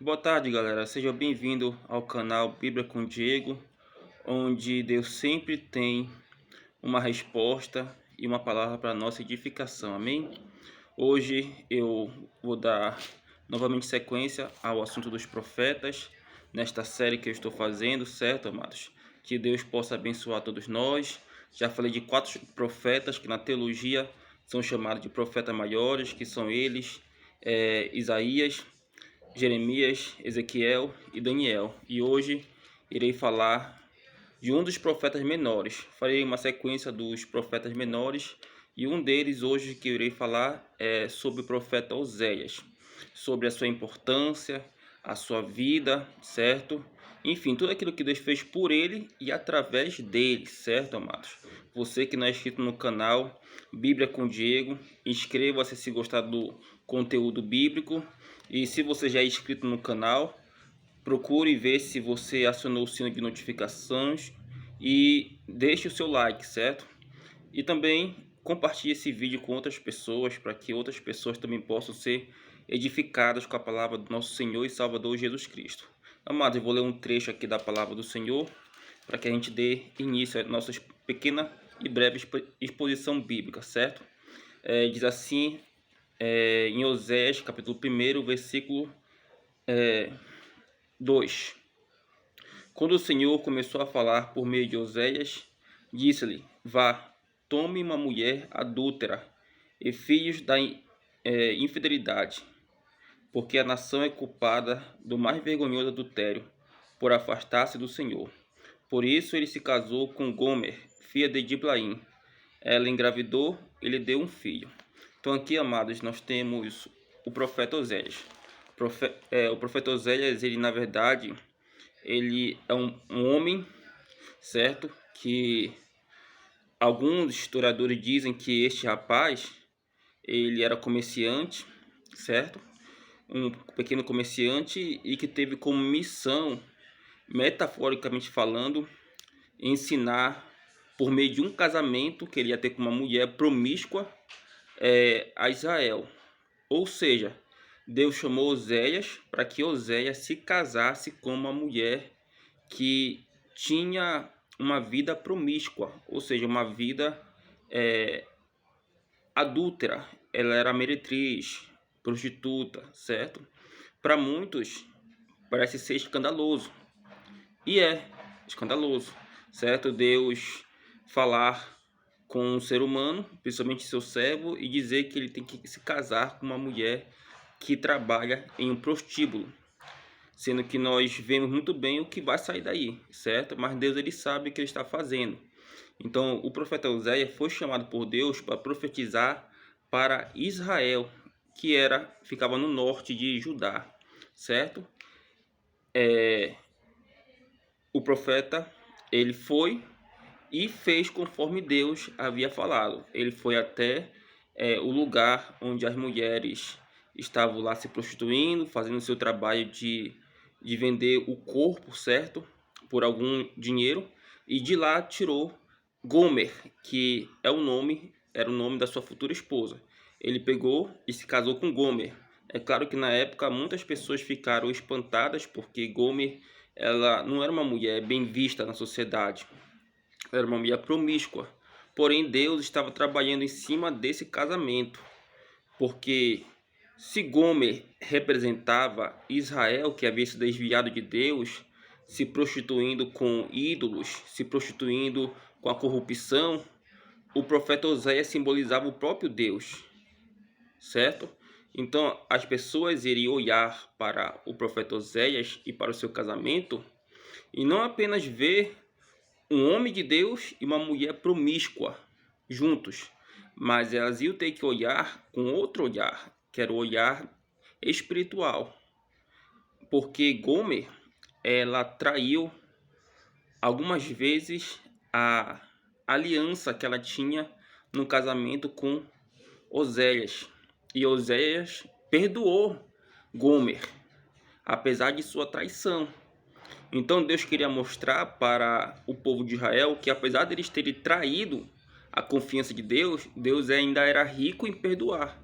Boa tarde, galera. Seja bem-vindo ao canal Bíblia com Diego, onde Deus sempre tem uma resposta e uma palavra para nossa edificação. Amém? Hoje eu vou dar novamente sequência ao assunto dos profetas, nesta série que eu estou fazendo, certo, amados? Que Deus possa abençoar todos nós. Já falei de 4 profetas que na teologia são chamados de profetas maiores, que são eles, Isaías, Jeremias, Ezequiel e Daniel. E hoje irei falar de um dos profetas menores. Farei uma sequência dos profetas menores e um deles hoje que eu irei falar é sobre o profeta Oséias, sobre a sua importância, a sua vida, certo? Enfim, tudo aquilo que Deus fez por ele e através dele, certo, amados? Você que não é inscrito no canal Bíblia com Diego, inscreva-se se gostar do conteúdo bíblico. E se você já é inscrito no canal, procure ver se você acionou o sino de notificações e deixe o seu like, certo? E também compartilhe esse vídeo com outras pessoas, para que outras pessoas também possam ser edificadas com a palavra do nosso Senhor e Salvador Jesus Cristo. Amados, eu vou ler um trecho aqui da palavra do Senhor, para que a gente dê início à nossa pequena e breve exposição bíblica, certo? Diz assim, em Oséias, capítulo 1, versículo 2. Quando o Senhor começou a falar por meio de Oséias, disse-lhe: Vá, tome uma mulher adúltera e filhos da infidelidade, porque a nação é culpada do mais vergonhoso adultério, por afastar-se do Senhor. Por isso ele se casou com Gomer, filha de Diblaim. Ela engravidou e lhe deu um filho. Então aqui, amados, nós temos o profeta Oséias. O profeta Oséias, ele na verdade, ele é um homem, certo? Que alguns historiadores dizem que este rapaz, ele era comerciante, certo? Um pequeno comerciante e que teve como missão, metaforicamente falando, ensinar por meio de um casamento que ele ia ter com uma mulher promíscua a Israel. Ou seja, Deus chamou Oséias para que Oséias se casasse com uma mulher que tinha uma vida promíscua, ou seja, uma vida adúltera. Ela era meretriz, prostituta, certo? Para muitos parece ser escandaloso, e é escandaloso, certo? Deus falar com um ser humano, principalmente seu servo, e dizer que ele tem que se casar com uma mulher que trabalha em um prostíbulo, sendo que nós vemos muito bem o que vai sair daí, certo? Mas Deus, ele sabe o que ele está fazendo. Então o profeta Oséias foi chamado por Deus para profetizar para Israel, que ficava no norte de Judá, certo? O profeta, ele foi e fez conforme Deus havia falado. Ele foi até o lugar onde as mulheres estavam lá se prostituindo, fazendo seu trabalho de vender o corpo, certo? Por algum dinheiro. E de lá tirou Gomer, que era o nome da sua futura esposa. Ele pegou e se casou com Gomer. É claro que na época muitas pessoas ficaram espantadas porque Gomer, ela não era uma mulher bem vista na sociedade. Era uma mulher promíscua. Porém, Deus estava trabalhando em cima desse casamento, porque se Gomer representava Israel, que havia se desviado de Deus, se prostituindo com ídolos, se prostituindo com a corrupção, o profeta Oséias simbolizava o próprio Deus, certo? Então as pessoas iriam olhar para o profeta Oséias e para o seu casamento e não apenas ver um homem de Deus e uma mulher promíscua juntos, mas elas iam ter que olhar com outro olhar, que era o olhar espiritual, porque Gomer, ela traiu algumas vezes a aliança que ela tinha no casamento com Oséias, e Oséias perdoou Gomer, apesar de sua traição. Então Deus queria mostrar para o povo de Israel que, apesar de eles terem traído a confiança de Deus, Deus ainda era rico em perdoar.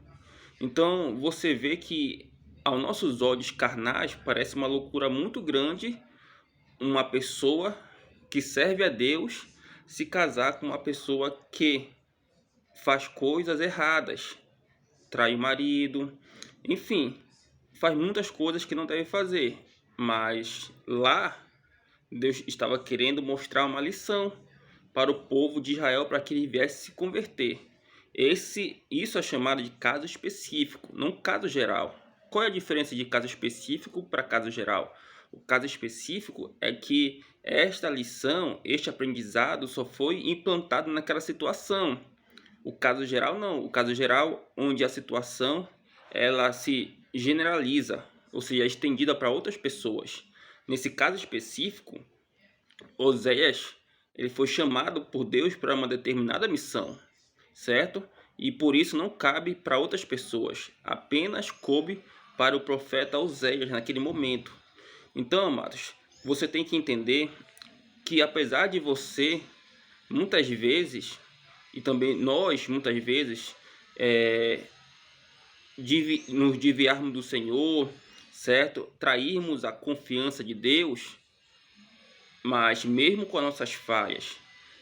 Então você vê que aos nossos olhos carnais, parece uma loucura muito grande uma pessoa que serve a Deus se casar com uma pessoa que faz coisas erradas, trai o marido, enfim, faz muitas coisas que não deve fazer. Mas lá Deus estava querendo mostrar uma lição para o povo de Israel para que ele viesse se converter. Isso é chamado de caso específico, não caso geral. Qual é a diferença de caso específico para caso geral? O caso específico é que esta lição, este aprendizado só foi implantado naquela situação. O caso geral não. O caso geral, onde a situação ela se generaliza, ou seja, é estendida para outras pessoas. Nesse caso específico, Oséias ele foi chamado por Deus para uma determinada missão, certo? E por isso não cabe para outras pessoas, apenas coube para o profeta Oséias naquele momento. Então, amados, você tem que entender que apesar de você, muitas vezes, e também nós, muitas vezes, nos desviarmos do Senhor, certo? Trairmos a confiança de Deus, mas mesmo com as nossas falhas,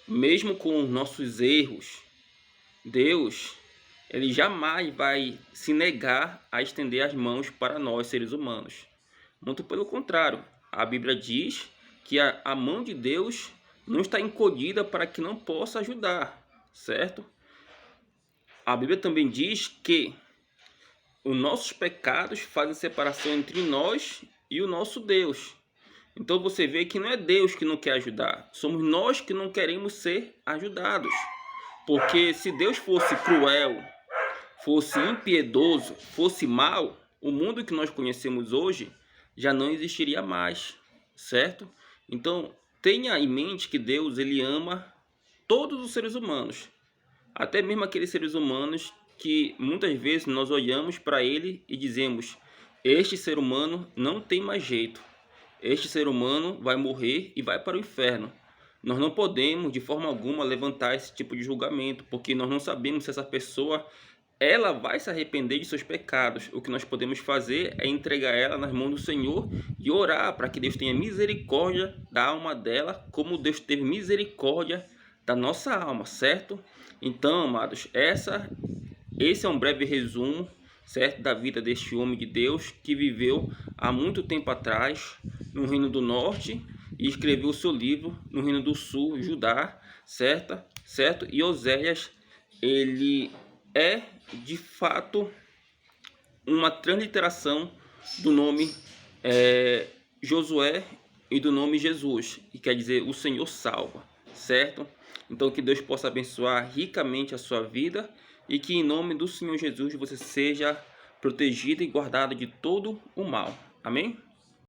mesmo com os nossos erros, Deus, ele jamais vai se negar a estender as mãos para nós, seres humanos. Muito pelo contrário, a Bíblia diz que a mão de Deus não está encolhida para que não possa ajudar, certo? A Bíblia também diz que os nossos pecados fazem separação entre nós e o nosso Deus. Então você vê que não é Deus que não quer ajudar, somos nós que não queremos ser ajudados. Porque se Deus fosse cruel, fosse impiedoso, fosse mau, o mundo que nós conhecemos hoje já não existiria mais, certo? Então tenha em mente que Deus ele ama todos os seres humanos, até mesmo aqueles seres humanos que muitas vezes nós olhamos para ele e dizemos: este ser humano não tem mais jeito, este ser humano vai morrer e vai para o inferno. Nós não podemos de forma alguma levantar esse tipo de julgamento, porque nós não sabemos se essa pessoa ela vai se arrepender de seus pecados. O que nós podemos fazer é entregar ela nas mãos do Senhor e orar para que Deus tenha misericórdia da alma dela, como Deus teve misericórdia da nossa alma, certo? Então, amados, esse é um breve resumo, certo, da vida deste homem de Deus que viveu há muito tempo atrás no Reino do Norte e escreveu o seu livro no Reino do Sul, Judá, certo? E Oséias, ele é de fato uma transliteração do nome Josué e do nome Jesus, que quer dizer o Senhor salva, certo? Então que Deus possa abençoar ricamente a sua vida e que em nome do Senhor Jesus você seja protegido e guardado de todo o mal. Amém?